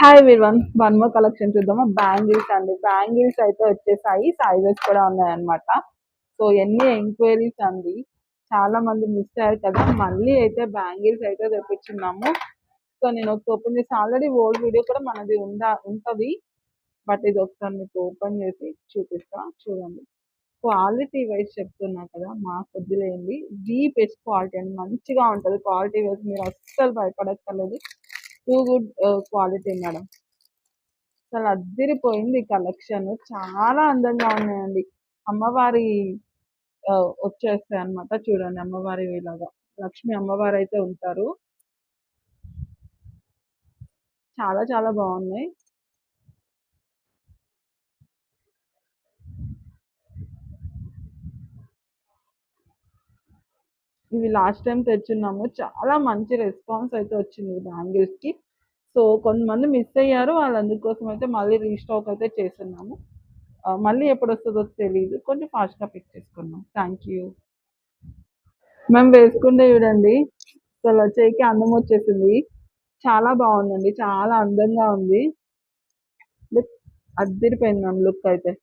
Hi everyone, one more collection చూద్దామా. Bangles అండి, bangles అయితే వచ్చేసాయి, సైజెస్ కూడా ఉన్నాయన్నమాట. సో ఎన్ని ఎంక్వైరీస్ అండి, చాలా మంది మిస్ అయ్యారు కదా. మళ్ళీ అయితే బ్యాంగిల్స్ అయితే తెప్పించున్నాము. సో నేను ఒకటి ఓపెన్ చేసి, ఆల్రెడీ ఓల్డ్ వీడియో కూడా మనది ఉంటది, బట్ ఇది ఒకసారి మీకు ఓపెన్ చేసి చూపిస్తా చూడండి. క్వాలిటీ వైజ్ చెప్తున్నా కదా, మాకు వద్దులేండి. ది బెస్ట్ క్వాలిటీ అండి, మంచిగా ఉంటుంది క్వాలిటీ వైజ్, మీరు అస్సలు భయపడక్కర్లేదు. Too good quality madam. అసలు అద్దిరిపోయింది కలెక్షన్, చాలా అందంగా ఉన్నాయండి. అమ్మవారి వచ్చేస్తాయి అన్నమాట. చూడండి, అమ్మవారి ఇలాగా లక్ష్మి అమ్మవారు అయితే ఉంటారు. చాలా చాలా బాగున్నాయి. ఇవి లాస్ట్ టైం తెచ్చున్నాము, చాలా మంచి రెస్పాన్స్ అయితే వచ్చింది బ్యాంగిల్స్ కి. సో కొంతమంది మిస్ అయ్యారు, వాళ్ళందుకోసం అయితే మళ్ళీ రీస్టాక్ అయితే చేస్తున్నాము. మళ్ళీ ఎప్పుడు వస్తుందో తెలియదు, కొంచెం ఫాస్ట్గా పిక్ చేసుకున్నాం. Thank you. మేము వేసుకుంటే చూడండి, అసలు చేయికి అందం వచ్చేసింది. చాలా బాగుందండి, చాలా అందంగా ఉంది. లుక్ అద్దరిపోయింది మ్యామ్, లుక్ అయితే.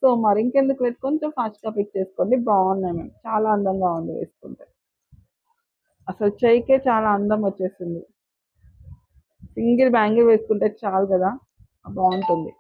సో మరి ఇంకెందుకు లేదు, కొంచెం ఫాస్ట్గా పిక్ చేసుకోండి. బాగున్నాయి మ్యామ్, చాలా అందంగా ఉంది వేసుకుంటే. అసలు చేయికే చాలా అందం వచ్చేసింది. సింగిల్ బ్యాంగిల్ వేసుకుంటే చాలు కదా, బాగుంటుంది.